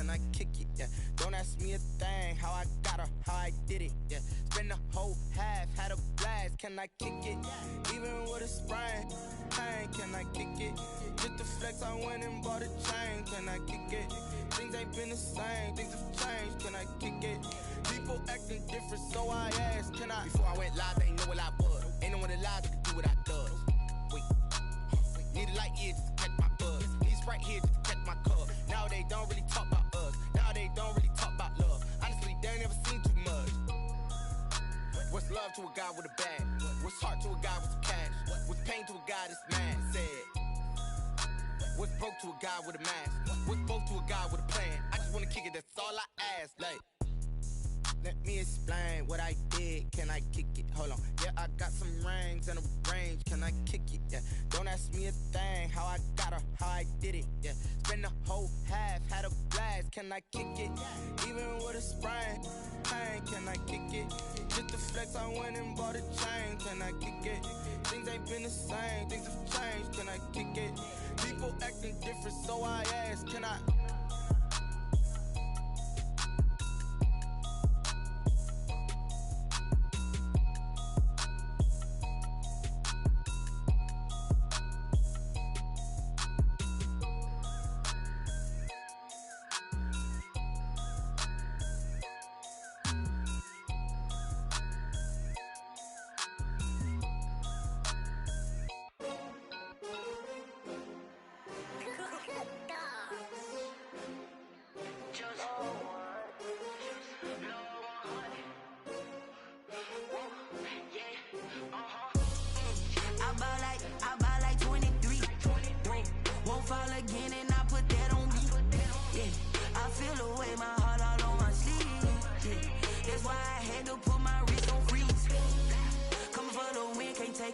can I kick it? Yeah, don't ask me a thing, how I got her, how I did it. Yeah, spend the whole half, had a blast, can I kick it? Even with a sprain, pain, can I kick it? Just the flex, I went and bought a chain, can I kick it? Things ain't been the same, things have changed, can I kick it? People acting different, so I asked, can I? Before I went live, they ain't know what I was. Ain't no one alive that can do what I does. Wait, need a light year just to catch my buzz. Need Sprite here just to catch my cup. Now they don't really talk about us. Now they don't really talk about love. Honestly, they ain't never seen too much. What's love to a guy with a bag? What's heart to a guy with some cash? What's pain to a guy that's mad? Said. What's broke to a guy with a mask? What's both to a guy with a plan? I just wanna kick it, that's all I ask. Like, let me explain what I did. Can I kick it? Hold on. Yeah, I got some rings and a range. Can I kick it? Yeah. Don't ask me a thing. How I got her, how I did it. Yeah. Spend the whole half, had a blast. Can I kick it? Even with a sprain, pain. Can I kick it? Just the flex, I went and bought a chain. Can I kick it? Things ain't been the same. Things have changed. Can I kick it? People acting different, so I ask, can I?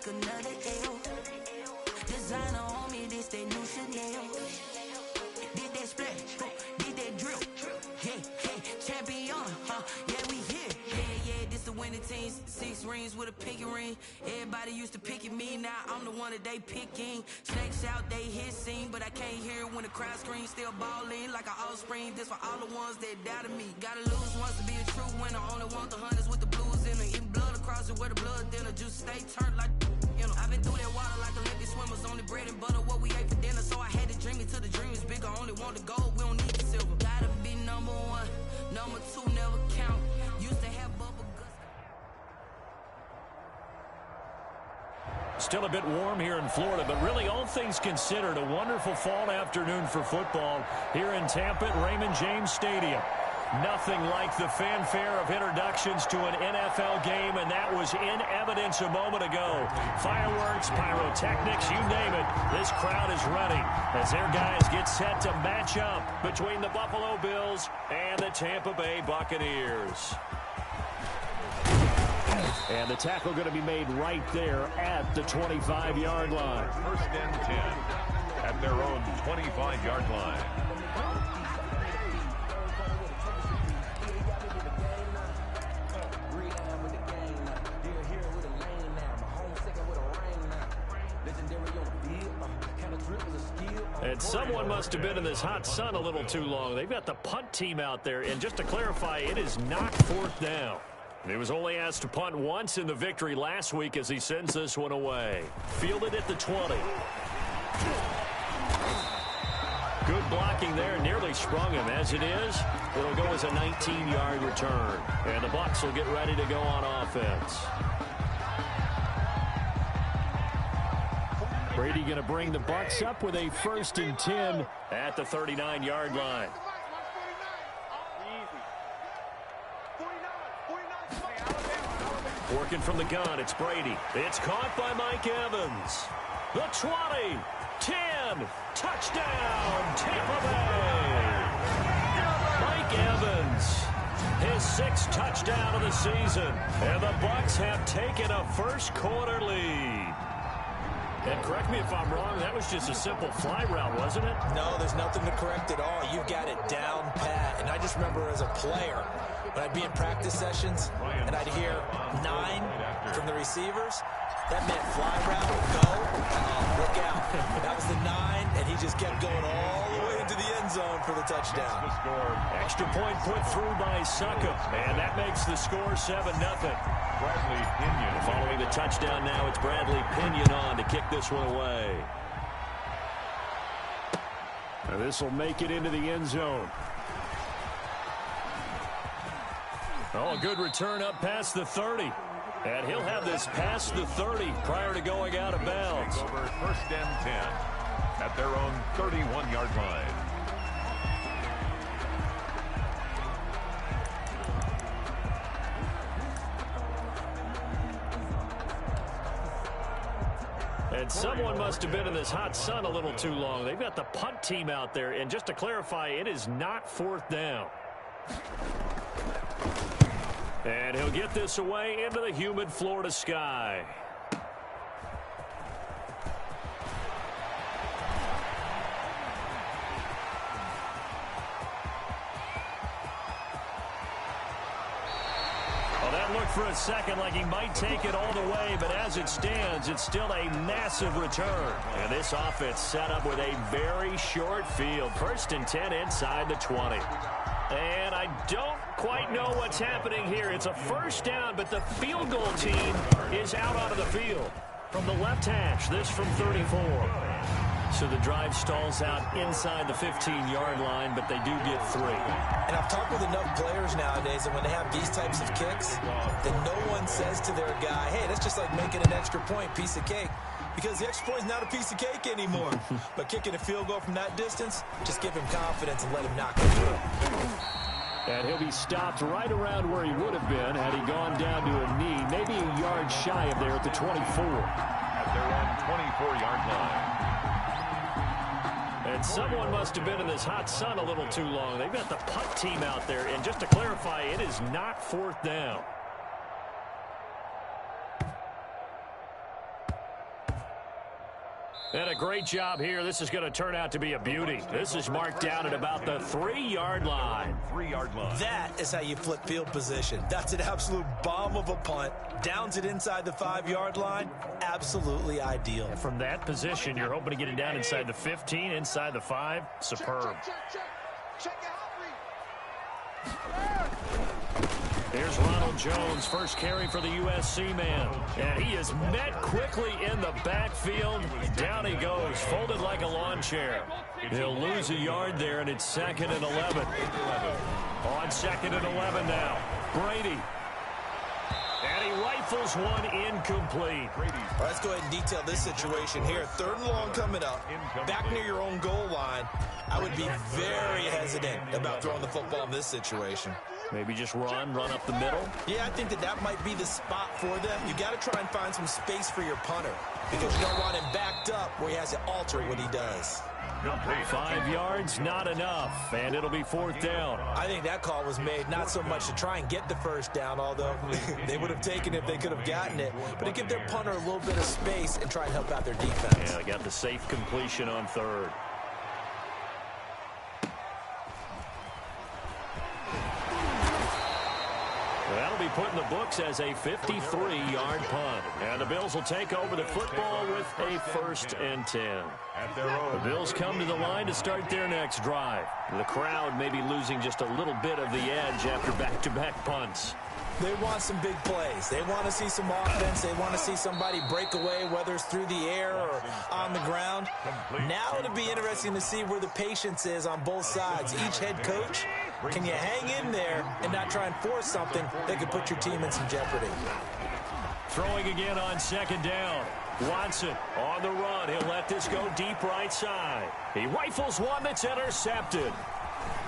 Another L. Designer on me, this that new Chanel. Did that splash, did that drip. Yeah, champion, yeah, we here. Yeah, this the winning team. 6 rings with a pinky ring. Everybody used to pick at me, now I'm the one that they picking. Snakes out, they hissing, but I can't hear when the crowd screams. Still balling like an offspring. This for all the ones that doubted me. Gotta lose once to be a true winner. Only want the hunters with the blues in it. Eating blood across it where the blood dinner. Juice stay turned like. I've been through that water like Olympic swimmers. Only bread and butter, what we ate for dinner. So I had to dream it till the dream is bigger. Only want the gold, we don't need the silver. Gotta be number 1, number 2 never count. Used to have bubble guts. Still a bit warm here in Florida, but really all things considered, a wonderful fall afternoon for football here in Tampa at Raymond James Stadium. Nothing like the fanfare of introductions to an NFL game, and that was in evidence a moment ago. Fireworks, pyrotechnics, you name it. This crowd is ready as their guys get set to match up between the Buffalo Bills and the Tampa Bay Buccaneers. And the tackle going to be made right there at the 25-yard line. First and 10 at their own 25-yard line. And someone must have been in this hot sun a little too long. They've got the punt team out there. And just to clarify, it is not 4th down. He was only asked to punt once in the victory last week as he sends this one away. Fielded at the 20. Good blocking there. Nearly sprung him. As it is, it'll go as a 19-yard return. And the Bucs will get ready to go on offense. Brady going to bring the Bucs up with a 1st and 10 at the 39-yard line. Working from the gun, it's Brady. It's caught by Mike Evans. The 20, 10, touchdown, Tampa Bay. Mike Evans, his 6th touchdown of the season. And the Bucs have taken a first-quarter lead. And correct me if I'm wrong, that was just a simple fly route, wasn't it? No, there's nothing to correct at all. You've got it down pat. And I just remember as a player, when I'd be in practice sessions and I'd hear 9 from the receivers, that meant fly route, go, look out. That was the 9, and he just kept going all the way into the end zone for the touchdown. Extra point put through by Succop, and that makes the score 7-0. Bradley Pinion. Following the touchdown now, it's Bradley Pinion on to kick this one away. This will make it into the end zone. Oh, a good return up past the 30. And he'll have this past the 30 prior to going out of bounds. Over 1st and 10 at their own 31-yard line. And someone must have been in this hot sun a little too long. They've got the punt team out there. And just to clarify, it is not 4th down. And he'll get this away into the humid Florida sky. Look for a second like he might take it all the way, but as it stands, it's still a massive return. And this offense set up with a very short field. 1st and 10 inside the 20. And I don't quite know what's happening here. It's a 1st down, but the field goal team is out onto the field. From the left hash, this from 34. So the drive stalls out inside the 15-yard line, but they do get 3. And I've talked with enough players nowadays that when they have these types of kicks, then no one says to their guy, hey, that's just like making an extra point, piece of cake. Because the extra point is not a piece of cake anymore. But kicking a field goal from that distance, just give him confidence and let him knock it through. And he'll be stopped right around where he would have been had he gone down to a knee, maybe a yard shy of there at the 24. At their own 24-yard line. And someone must have been in this hot sun a little too long. They've got the punt team out there. And just to clarify, it is not 4th down. And a great job here. This is going to turn out to be a beauty. This is marked down at about the 3-yard line. 3-yard line. That is how you flip field position. That's an absolute bomb of a punt. Downs it inside the 5-yard line. Absolutely ideal. And from that position, you're hoping to get it down inside the 15, inside the 5. Superb. Check it out. Here's Ronald Jones, first carry for the USC man. And he is met quickly in the backfield. Down he goes, folded like a lawn chair. He'll lose a yard there, and it's 2nd and 11. On 2nd and 11 now. Brady. And he rifles one incomplete. All right, let's go ahead and detail this situation here. 3rd and long coming up. Back near your own goal line. I would be very hesitant about throwing the football in this situation. Maybe just run up the middle. Yeah, I think that might be the spot for them. You got to try and find some space for your punter because you don't want him backed up where he has to alter what he does. 5 yards, not enough, and it'll be 4th down. I think that call was made not so much to try and get the 1st down, although they would have taken it if they could have gotten it, but to give their punter a little bit of space and try and help out their defense. Yeah, they got the safe completion on 3rd. That'll be put in the books as a 53-yard punt. And the Bills will take over the football with a 1st and 10. The Bills come to the line to start their next drive. The crowd may be losing just a little bit of the edge after back-to-back punts. They want some big plays. They want to see some offense. They want to see somebody break away, whether it's through the air or on the ground. Now it'll be interesting to see where the patience is on both sides. Each head coach, can you hang in there and not try and force something that could put your team in some jeopardy? Throwing again on 2nd down. Watson on the run. He'll let this go deep right side. He rifles one that's intercepted.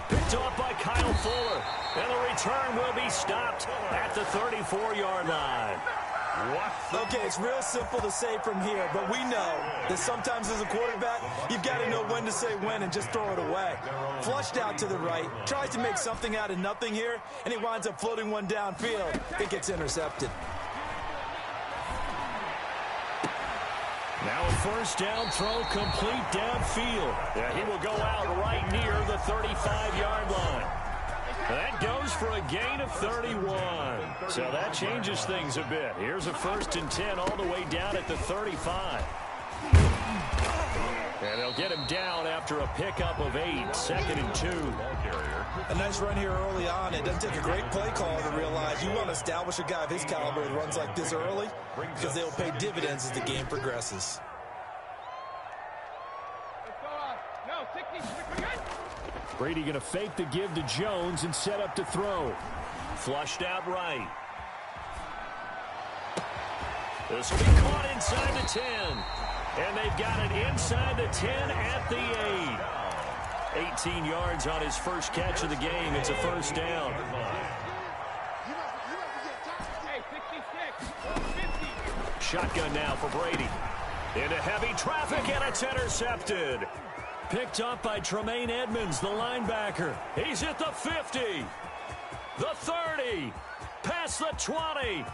Picked off by Kyle Fuller. And the return will be stopped at the 34-yard line. Okay, it's real simple to say from here, but we know that sometimes as a quarterback, you've got to know when to say when and just throw it away. Flushed out to the right, tries to make something out of nothing here, and he winds up floating one downfield. It gets intercepted. Now a 1st down throw complete downfield. Yeah, he will go out right near the 35-yard line. That goes for a gain of 31. So that changes things a bit. Here's a 1st and 10 all the way down at the 35. And they'll get him down after a pickup of 8, 2nd and 2. A nice run here early on. It doesn't take a great play caller to realize you want to establish a guy of his caliber with runs like this early because they'll pay dividends as the game progresses. Brady going to fake the give to Jones and set up to throw. Flushed out right. This will be caught inside the 10. And they've got it inside the 10 at the 8. 18 yards on his first catch of the game. It's a first down. Shotgun now for Brady. Into heavy traffic, and it's intercepted. Picked up by Tremaine Edmonds, the linebacker. He's at the 50, the 30, past the 20.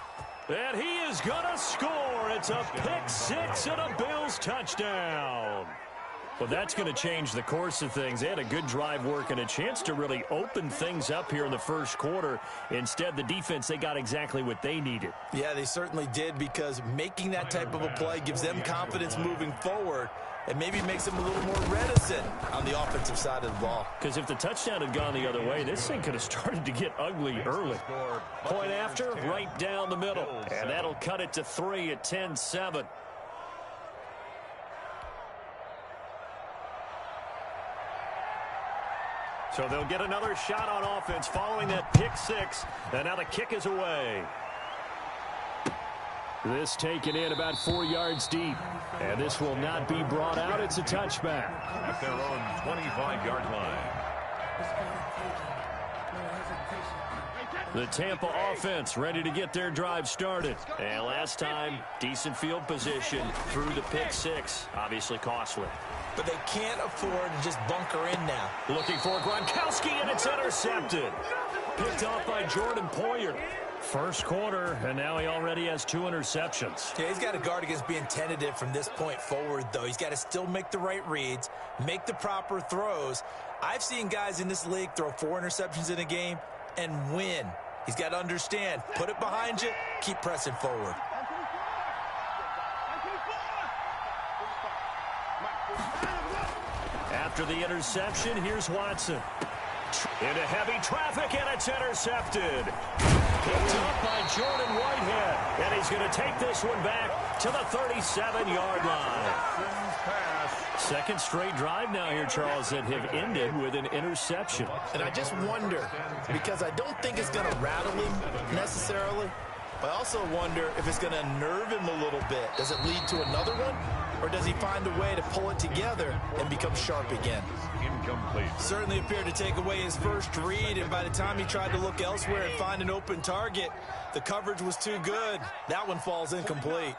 And he is going to score. It's a pick six and a Bills touchdown. Well, that's going to change the course of things. They had a good drive work and a chance to really open things up here in the first quarter. Instead, the defense, they got exactly what they needed. Yeah, they certainly did, because making that type of a play gives them confidence moving forward and maybe makes them a little more reticent on the offensive side of the ball. Because if the touchdown had gone the other way, this thing could have started to get ugly early. Point after, right down the middle. And that'll cut it to 3 at 10-7. So they'll get another shot on offense following that pick six. And now the kick is away. This taken in about 4 yards deep. And this will not be brought out. It's a touchback. At their own 25-yard line. The Tampa offense ready to get their drive started. And last time, decent field position through the pick six. Obviously costly. But they can't afford to just bunker in now. Looking for Gronkowski, and it's intercepted. Picked off by Jordan Poyer. First quarter, and now he already has 2 interceptions. Yeah, he's got to guard against being tentative from this point forward, though. He's got to still make the right reads, make the proper throws. I've seen guys in this league throw 4 interceptions in a game and win. He's got to understand, put it behind you, keep pressing forward. After the interception, here's Watson. Into heavy traffic, and it's intercepted. Picked up by Jordan Whitehead. And he's going to take this one back to the 37-yard line. Second straight drive now here, Charles, that have ended with an interception. And I just wonder, because I don't think it's going to rattle him necessarily, but I also wonder if it's going to nerve him a little bit. Does it lead to another one? Or does he find a way to pull it together and become sharp again? Incomplete. Certainly appeared to take away his first read, and by the time he tried to look elsewhere and find an open target, the coverage was too good. That one falls incomplete.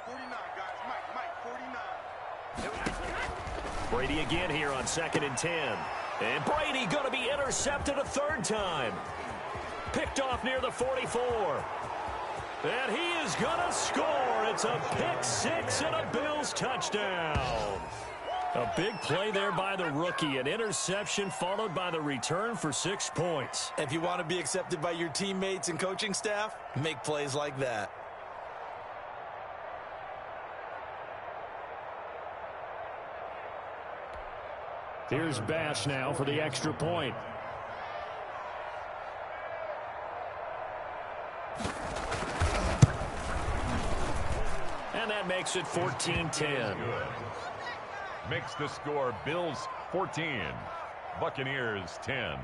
Brady again here on 2nd and 10. And Brady going to be intercepted a third time. Picked off near the 44. And he is going to score. It's a pick six and a Bills touchdown. A big play there by the rookie. An interception followed by the return for 6 points. If you want to be accepted by your teammates and coaching staff, make plays like that. Here's Bass now for the extra point. And that makes it 14-10. Makes the score Bills 14, Buccaneers 10.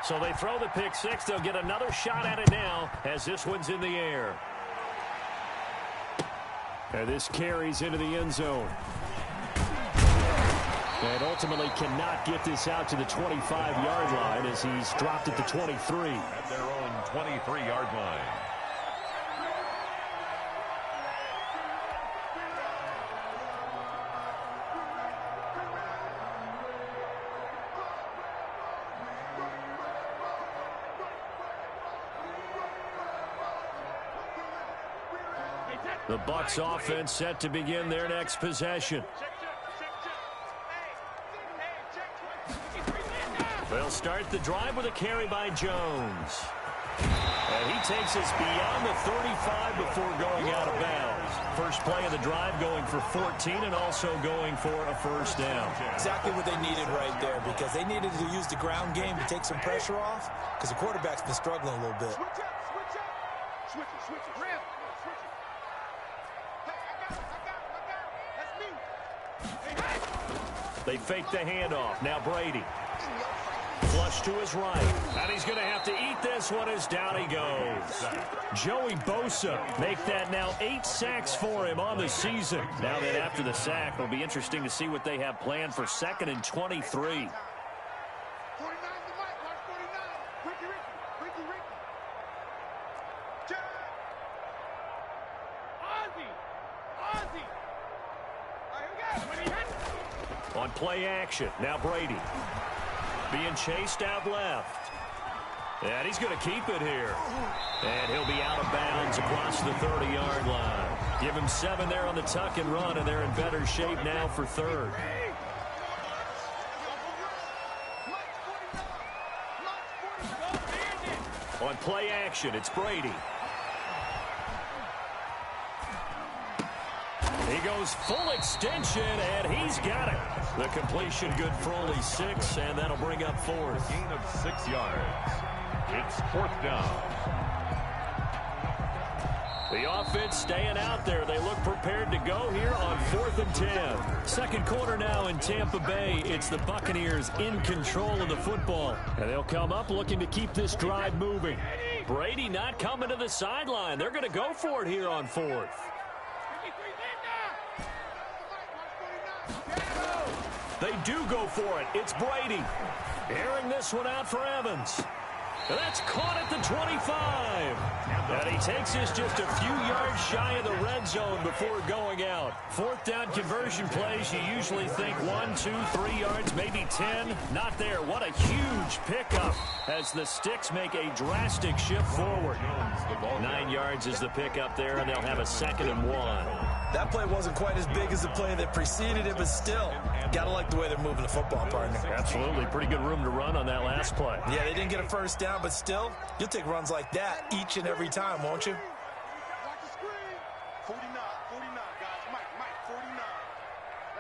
So they throw the pick six. They'll get another shot at it now as this one's in the air. And this carries into the end zone. And ultimately cannot get this out to the 25-yard line as he's dropped at the 23. At their own 23-yard line. The Bucs offense set to begin their next possession. They'll start the drive with a carry by Jones. And he takes us beyond the 35 before going out of bounds. First play of the drive going for 14 and also going for a first down. Exactly what they needed right there, because they needed to use the ground game to take some pressure off, because the quarterback's been struggling a little bit. Switch it. Rip. Switch it. Hey, I got him. That's me. They fake the handoff. Now Brady. Flush to his right. And he's going to have to eat this one as down he goes. Joey Bosa make that now 8 sacks for him on the season. Now that after the sack, it'll be interesting to see what they have planned for 2nd and 23. 49's the mic. Watch 49. Ricky. Jack. Ozzie. All right, here we go. On play action, now Brady. Being chased out left. And he's going to keep it here. And he'll be out of bounds across the 30-yard line. Give him 7 there on the tuck and run, and they're in better shape now for 3rd. On play action, it's Brady. He goes full extension, and he's got it. The completion good for only 6, and that'll bring up 4th. Gain of 6 yards. It's 4th down. The offense staying out there. They look prepared to go here on 4th and 10. Second quarter now in Tampa Bay. It's the Buccaneers in control of the football. And they'll come up looking to keep this drive moving. Brady not coming to the sideline. They're going to go for it here on 4th. They do go for it. It's Brady. Airing this one out for Evans. And that's caught at the 25. And he takes us just a few yards shy of the red zone before going out. 4th down conversion plays, you usually think 1, 2, 3 yards, maybe 10. Not there. What a huge pickup as the Sticks make a drastic shift forward. 9 yards is the pickup there, and they'll have a 2nd and 1. That play wasn't quite as big as the play that preceded it, but still, got to like the way they're moving the football, partner. Absolutely. Pretty good room to run on that last play. Yeah, they didn't get a first down, but still, you'll take runs like that each and every time, won't you? Watch the screen. 49, guys. Mike, 49.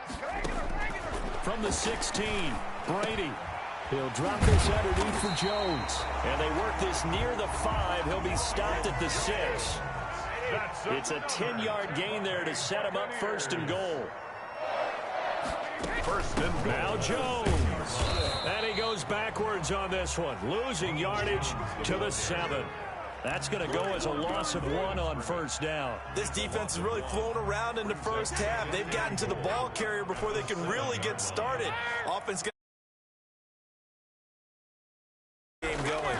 Let's go. From the 16, Brady. He'll drop this underneath for Jones. And they work this near the 5. He'll be stopped at the 6. It's a 10-yard gain there to set him up 1st and goal. 1st and goal. Now Jones. And he goes backwards on this one, losing yardage to the 7. That's going to go as a loss of 1 on 1st down. This defense has really flown around in the first half. They've gotten to the ball carrier before they can really get started. Offense game going.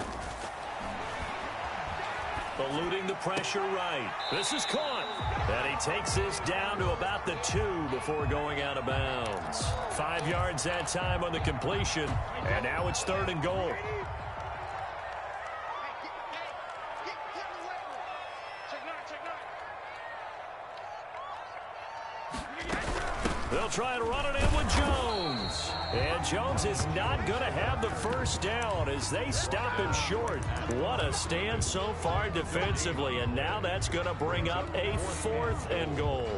Eluding the pressure right. This is caught. And he takes this down to about the 2 before going out of bounds. 5 yards that time on the completion. And now it's 3rd and goal. They'll try and run it in with Jones. And Jones is not going to have the first down as they stop him short. What a stand so far defensively. And now that's going to bring up a 4th and goal.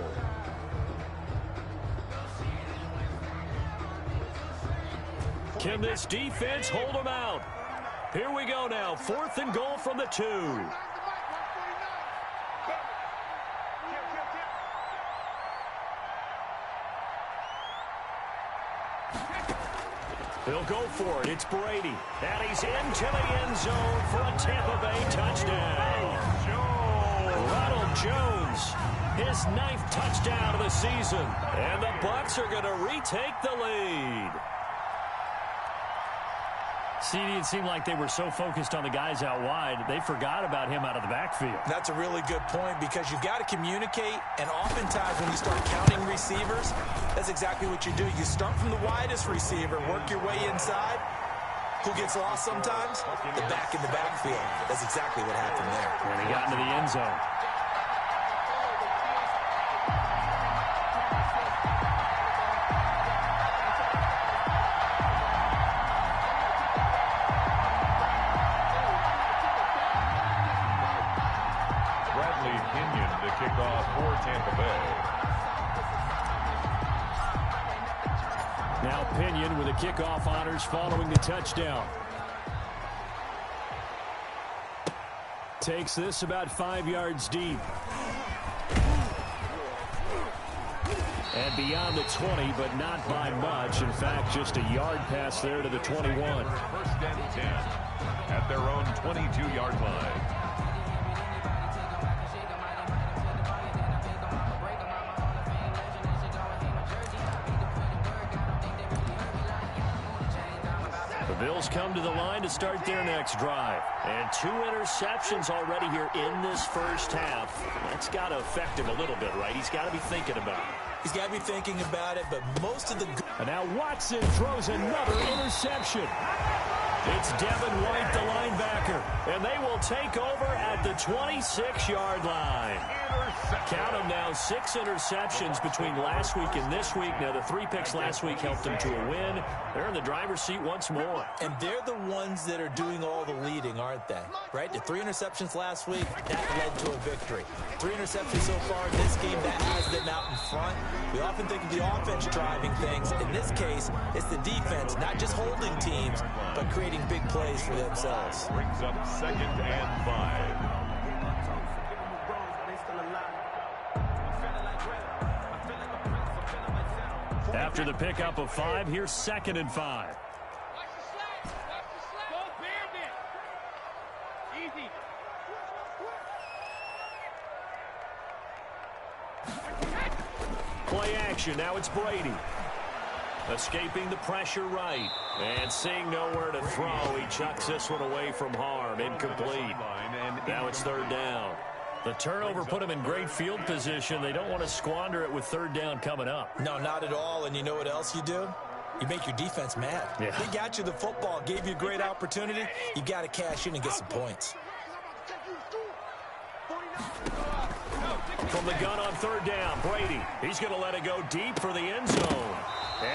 Can this defense hold them out? Here we go now. 4th and goal from the 2. He'll go for it. It's Brady. And he's into the end zone for a Tampa Bay touchdown. Ronald Jones, his 9th touchdown of the season. And the Bucs are going to retake the lead. CD, it seemed like they were so focused on the guys out wide, they forgot about him out of the backfield. That's a really good point, because you've got to communicate, and oftentimes when you start counting receivers, that's exactly what you do. You start from the widest receiver, work your way inside. Who gets lost sometimes? The back in the backfield. That's exactly what happened there. And he got into the end zone. kickoff for Tampa Bay. Now Pinion with the kickoff honors following the touchdown. Takes this about 5 yards deep. And beyond the 20, but not by much. In fact, just a yard pass there to the 21. First and 10 at their own 22-yard line. The Bills come to the line to start their next drive. And 2 interceptions already here in this first half. That's got to affect him a little bit, right? He's got to be thinking about it. He's got to be thinking about it, but most of the... And now Watson throws another interception. It's Devin White, the linebacker, and they will take over at the 26-yard line. Count them now, 6 interceptions between last week and this week. Now, the 3 picks last week helped them to a win. They're in the driver's seat once more. And they're the ones that are doing all the leading, aren't they? Right? The 3 interceptions last week, that led to a victory. 3 interceptions so far in this game, that has them out in front. We often think of the offense driving things. In this case, it's the defense, not just holding teams, but creating big plays for themselves. Brings up 2nd and 5. After the pickup of 5, here's 2nd and 5. Watch the slap. Watch the slap. Go Bandit. Easy. Play action. Now it's Brady. Escaping the pressure right. And seeing nowhere to throw, he chucks this one away from harm. Incomplete. Now it's 3rd down. The turnover put him in great field position. They don't want to squander it with 3rd down coming up. No, not at all. And you know what else you do? You make your defense mad. Yeah. They got you the football, gave you a great opportunity. You got to cash in and get some points. From the gun on 3rd down, Brady. He's going to let it go deep for the end zone.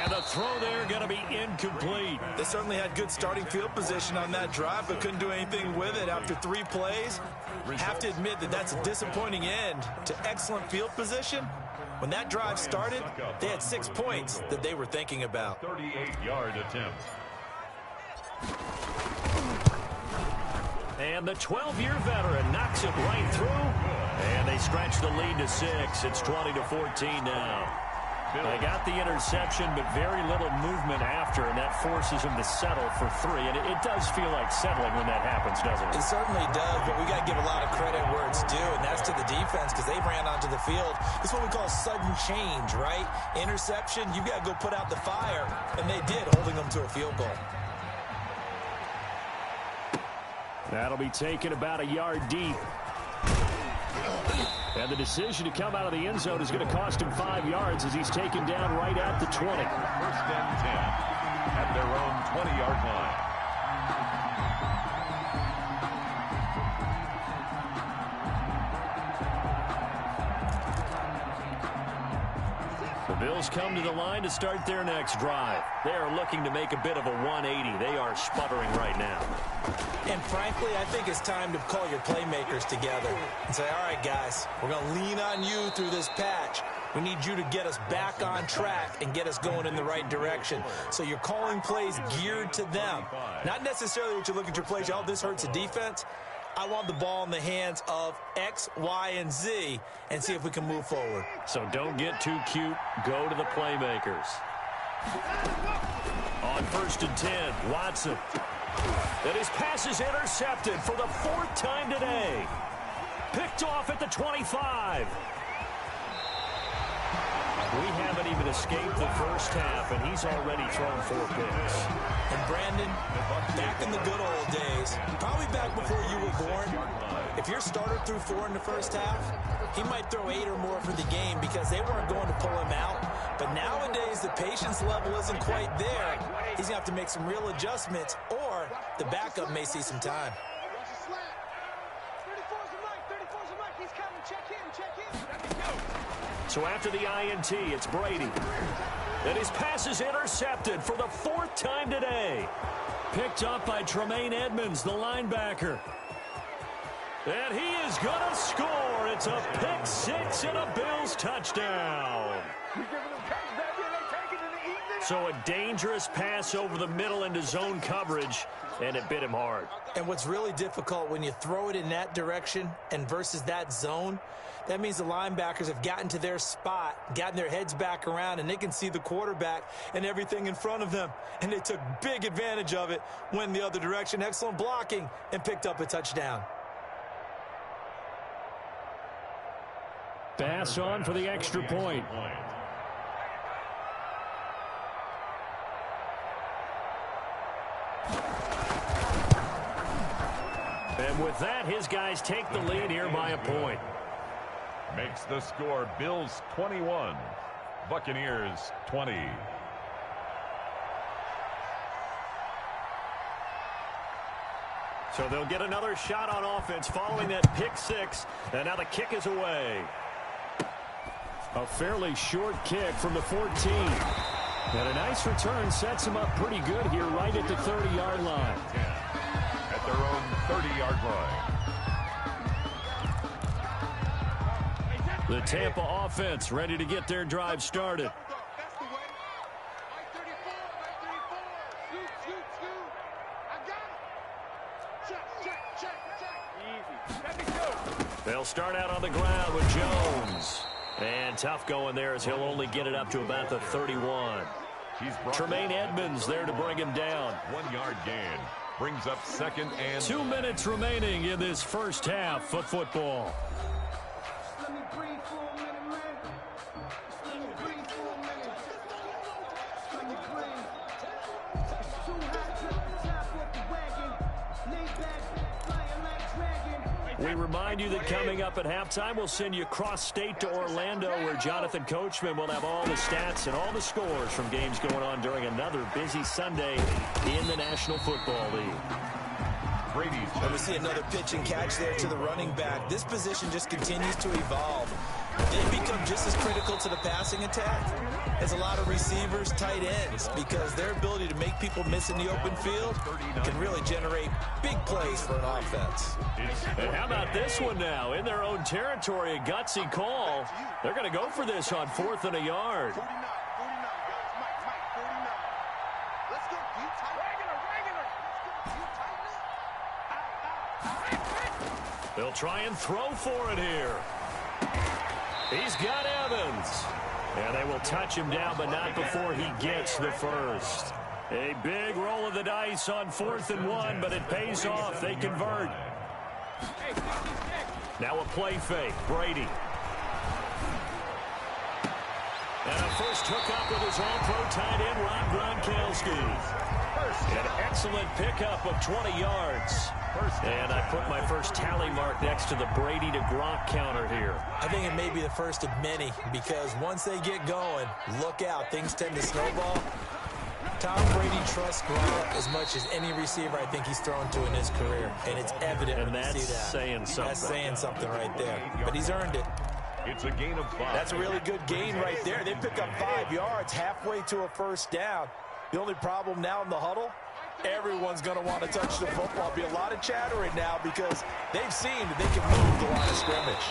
And the throw there going to be incomplete. They certainly had good starting field position on that drive, but couldn't do anything with it after 3 plays. Have to admit that that's a disappointing end to excellent field position. When that drive started, they had 6 points that they were thinking about. 38-yard attempt. And the 12-year veteran knocks it right through. And they stretch the lead to 6. It's 20-14 now. They got the interception, but very little movement after, and that forces him to settle for 3. And it does feel like settling when that happens, doesn't it? It certainly does, but we got to give a lot of credit where it's due, and that's to the defense because they ran onto the field. It's what we call sudden change, right? Interception, you got to go put out the fire, and they did, holding them to a field goal. That'll be taken about a yard deep. And the decision to come out of the end zone is going to cost him 5 yards as he's taken down right at the 20. 1st and 10 at their own 20-yard line. The Bills come to the line to start their next drive. They are looking to make a bit of a 180. They are sputtering right now. And frankly, I think it's time to call your playmakers together and say, all right, guys, we're going to lean on you through this patch. We need you to get us back on track and get us going in the right direction. So you're calling plays geared to them. Not necessarily what you're looking to plays. Oh, this hurts the defense. I want the ball in the hands of X, Y, and Z and see if we can move forward. So don't get too cute. Go to the playmakers. On 1st and 10, Watson. And his pass is intercepted for the 4th time today. Picked off at the 25. We haven't even escaped the first half, and he's already thrown 4 picks. And Brandon, back in the good old days, probably back before you were born, if your starter threw 4 in the first half, he might throw 8 or more for the game because they weren't going to pull him out. But nowadays, the patience level isn't quite there. He's going to have to make some real adjustments, or the backup may see some time. Watch the slap. 34's the mic. 34's the mic. He's coming. Check in. Check in. Let me go. So after the INT, it's Brady. And his pass is intercepted for the 4th time today. Picked up by Tremaine Edmonds, the linebacker. And he is going to score. It's a pick six and a Bills touchdown. So a dangerous pass over the middle into zone coverage, and it bit him hard. And what's really difficult when you throw it in that direction and versus that zone, that means the linebackers have gotten to their spot, gotten their heads back around, and they can see the quarterback and everything in front of them. And they took big advantage of it, went the other direction. Excellent blocking, and picked up a touchdown. Pass on for the extra point. And with that, his guys take the lead here by a point. Makes the score Bills 21, Buccaneers 20. So they'll get another shot on offense following that pick six, and now the kick is away. A fairly short kick from the 14. And a nice return sets him up pretty good here right at the 30-yard line. At their own 30-yard line. The Tampa offense ready to get their drive started. They'll start out on the ground with Jones. And tough going there as he'll only get it up to about the 31. Tremaine Edmonds there to bring him down. 1 yard gain. Brings up second and 2 minutes remaining in this first half of football. Let me breathe for a minute, man. Let me breathe for a minute. Let me breathe. It's too hot to the top of the wagon. Lay back, flying like dragon. We remind you that coming up at halftime, we'll send you cross-state to Orlando, where Jonathan Coachman will have all the stats and all the scores from games going on during another busy Sunday in the National Football League. And we see another pitch and catch there to the running back. This position just continues to evolve. They become just as critical to the passing attack as a lot of receivers, tight ends, because their ability to make people miss in the open field can really generate big plays for an offense. And how about this one now? In their own territory, a gutsy call. They're going to go for this on 4th and a yard. 49, Mike, 49. Let's go. You tight. They'll try and throw for it here. He's got Evans. And they will touch him down, but not before he gets the first. A big roll of the dice on 4th and 1, but it pays off. They convert. Now a play fake. Brady. And a first hookup with his all-pro tight end, Rob Gronkowski. An excellent pickup of 20 yards. And I put my first tally mark next to the Brady to Gronk counter here. I think it may be the first of many, because once they get going, look out, things tend to snowball. Tom Brady trusts Gronk as much as any receiver I think he's thrown to in his career, and it's evident when you see that. Saying something. That's saying something right there, but he's earned it. it's a gain of 5. That's a really good gain right there. They pick up 5 yards halfway to a first down. The only problem now in the huddle, everyone's going to want to touch the football. Be a lot of chattering now because they've seen that they can move the line of scrimmage.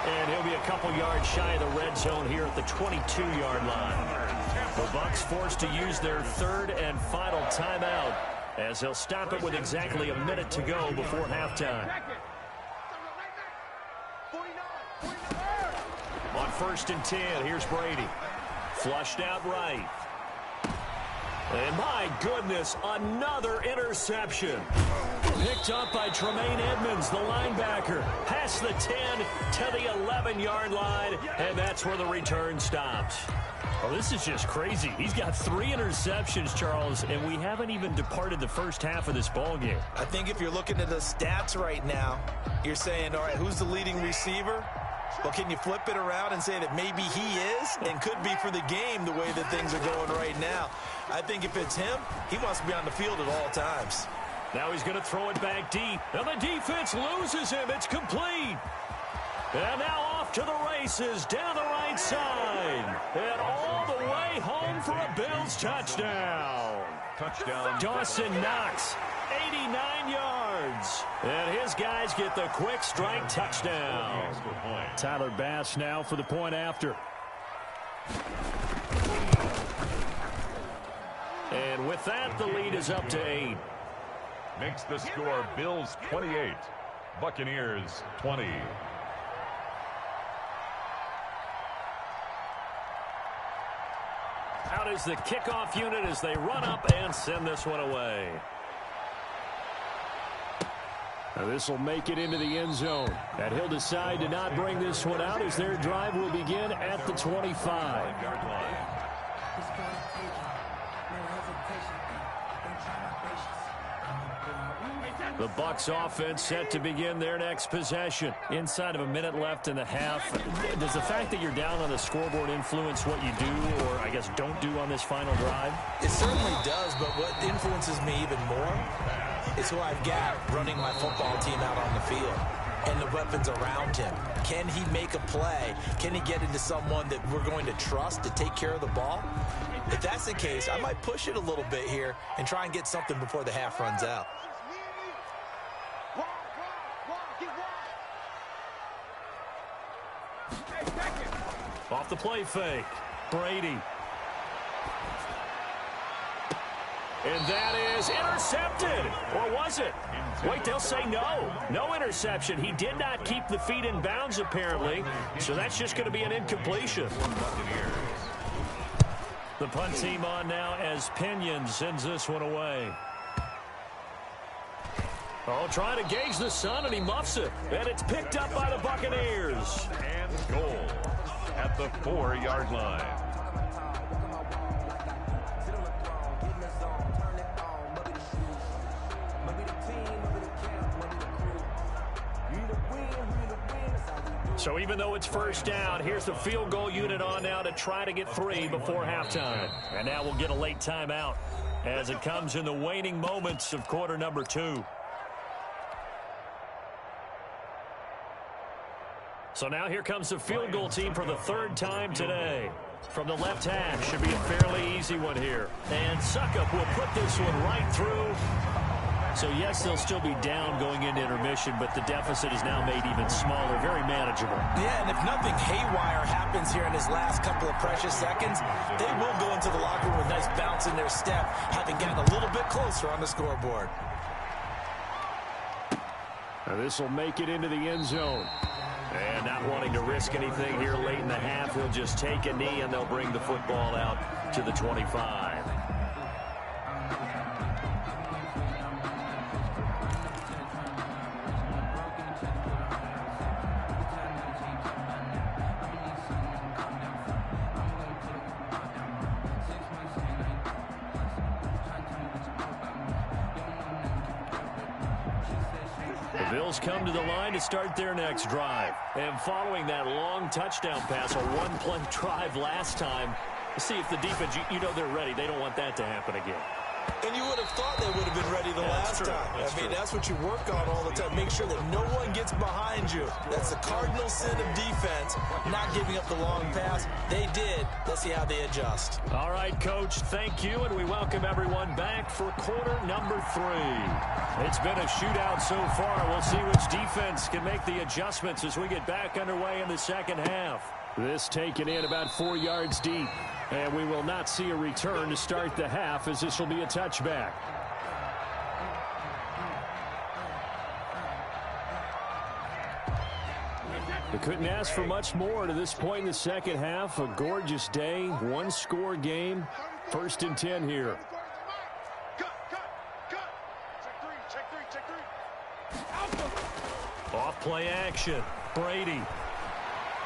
And he'll be a couple yards shy of the red zone here at the 22-yard line. The Bucs forced to use their third and final timeout as they'll stop it with exactly a minute to go before halftime. On 1st and 10, here's Brady. Flushed out right. And my goodness, another interception. Picked up by Tremaine Edmonds, the linebacker. Past the 10 to the 11-yard line, and that's where the return stops. Oh, this is just crazy. He's got 3 interceptions, Charles, and we haven't even departed the first half of this ballgame. I think if you're looking at the stats right now, you're saying, all right, who's the leading receiver? Well, can you flip it around and say that maybe he is and could be for the game the way that things are going right now? I think if it's him, he wants to be on the field at all times. Now he's going to throw it back deep. And the defense loses him. It's complete. And now off to the races down the right side. And all the way home for a Bills touchdown. Touchdown. Dawson Knox 89 yards. And his guys get the quick strike touchdown. Tyler Bass now for the point after. And with that, the lead is up to 8. Makes the score Bills 28, Buccaneers 20. Out is the kickoff unit as they run up and send this one away. Now this will make it into the end zone. And he'll decide to not bring this one out as their drive will begin at the 25. The Bucs offense set to begin their next possession. Inside of a minute left in the half. Does the fact that you're down on the scoreboard influence what you do or, I guess, don't do on this final drive? It certainly does, but what influences me even more is who I've got running my football team out on the field and the weapons around him. Can he make a play? Can he get into someone that we're going to trust to take care of the ball? If that's the case, I might push it a little bit here and try and get something before the half runs out. Off the play fake, Brady. And that is intercepted. Or was it? Wait, they'll say no. No interception. He did not keep the feet in bounds, apparently. So that's just going to be an incompletion. The punt team on now as Pinion sends this one away. Oh, trying to gauge the sun, and he muffs it. And it's picked up by the Buccaneers. And goal at the 4-yard line. So even though it's first down, here's the field goal unit on now to try to get 3 before halftime. And now we'll get a late timeout as it comes in the waning moments of quarter number 2. So now here comes the field goal team for the 3rd time today. From the left hash, should be a fairly easy one here. And Suckup will put this one right through. So, yes, they'll still be down going into intermission, but the deficit is now made even smaller, very manageable. Yeah, and if nothing haywire happens here in his last couple of precious seconds, they will go into the locker room with a nice bounce in their step, having gotten a little bit closer on the scoreboard. Now this will make it into the end zone. And not wanting to risk anything here late in the half, he'll just take a knee, and they'll bring the football out to the 25. Bills come to the line to start their next drive. And following that long touchdown pass, a one-play drive last time, see if the defense, you know they're ready. They don't want that to happen again. And you would have thought they would have been ready the last time. That's what you work on all the time. Make sure that no one gets behind you. That's the cardinal sin of defense, not giving up the long pass. They did. Let's see how they adjust. All right, Coach, thank you, and we welcome everyone back for quarter number 3. It's been a shootout so far. We'll see which defense can make the adjustments as we get back underway in the second half. This taken in about 4 yards deep. And we will not see a return to start the half, as this will be a touchback. They couldn't ask for much more to this point in the second half. A gorgeous day, one-score game. 1st and 10 here. Off play action. Brady.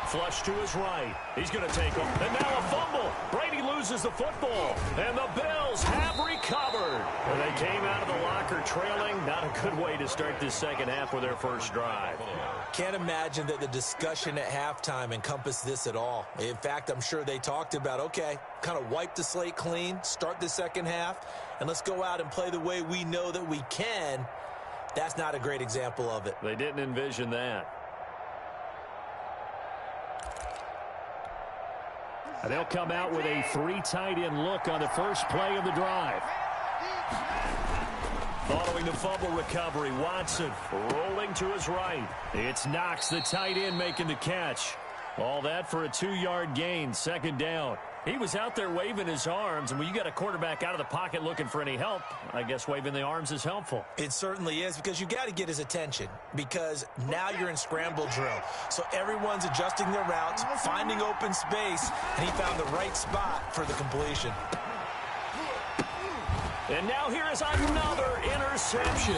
Flush to his right. He's going to take him. And now a fumble. Brady loses the football. And the Bills have recovered. And they came out of the locker trailing. Not a good way to start this second half with their first drive. Can't imagine that the discussion at halftime encompassed this at all. In fact, I'm sure they talked about, okay, kind of wipe the slate clean, start the second half, and let's go out and play the way we know that we can. That's not a great example of it. They didn't envision that. And they'll come out with a 3 tight end look on the first play of the drive. Following the fumble recovery, Watson rolling to his right. It's Knox, the tight end, making the catch. All that for a 2-yard gain, second down. He was out there waving his arms, and when you got a quarterback out of the pocket looking for any help, I guess waving the arms is helpful. It certainly is, because you got to get his attention, because now you're in scramble drill. So everyone's adjusting their routes, finding open space, and he found the right spot for the completion. And now here is another interception.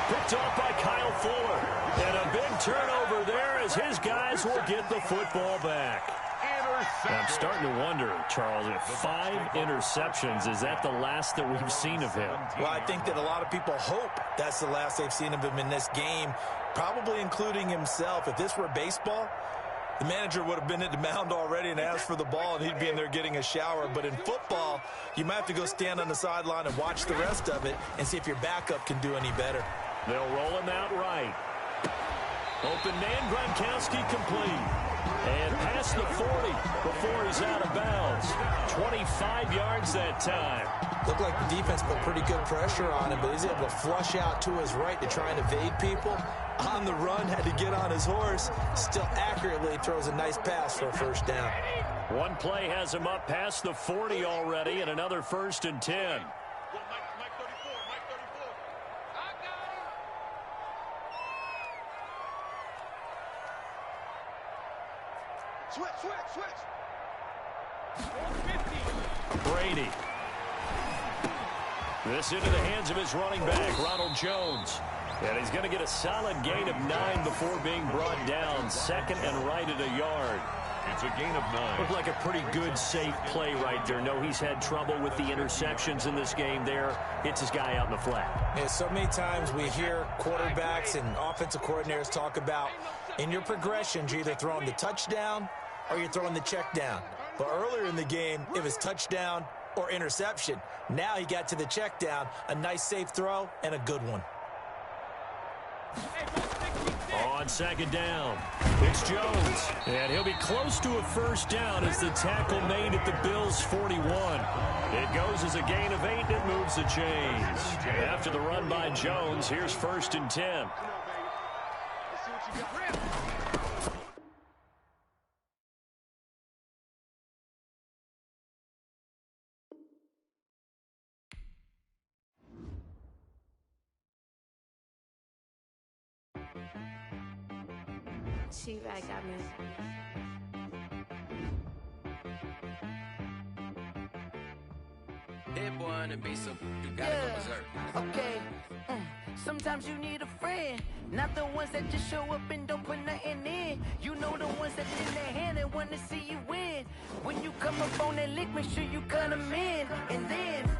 Picked off by Kyle Fuller. And a big turnover there as his guys will get the football back. I'm starting to wonder, Charles, if 5 interceptions, is that the last that we've seen of him? Well, I think that a lot of people hope that's the last they've seen of him in this game, probably including himself. If this were baseball, the manager would have been at the mound already and asked for the ball, and he'd be in there getting a shower. But in football, you might have to go stand on the sideline and watch the rest of it and see if your backup can do any better. They'll roll him out right. Open man, Gronkowski complete. And past the 40 before he's out of bounds. 25 yards that time. Looked like the defense put pretty good pressure on him, but he's able to flush out to his right to try and evade people. On the run, had to get on his horse. Still accurately throws a nice pass for a first down. One play has him up past the 40 already, and another 1st and 10. Brady. This into the hands of his running back, Ronald Jones. And he's going to get a solid gain of 9 before being brought down. Second and right at a yard. It's a gain of 9. Looked like a pretty good, safe play right there. No, he's had trouble with the interceptions in this game there. Hits his guy out in the flat. Yeah, so many times we hear quarterbacks and offensive coordinators talk about in your progressions, you're either throwing the touchdown or you're throwing the check down. But earlier in the game, it was touchdown or interception. Now he got to the check down, a nice safe throw, and a good one. On second down, it's Jones. And he'll be close to a first down as the tackle made at the Bills' 41. It goes as a gain of 8, and it moves the chains. After the run by Jones, here's 1st and 10. T-Rag got me. Hit boy on the beat, so you gotta go berserk. Okay. Sometimes you need a friend, not the ones that just show up and don't put nothing in. You know the ones that lend their hand and want to see you win. When you come up on that lick, make sure you cut them in. And then,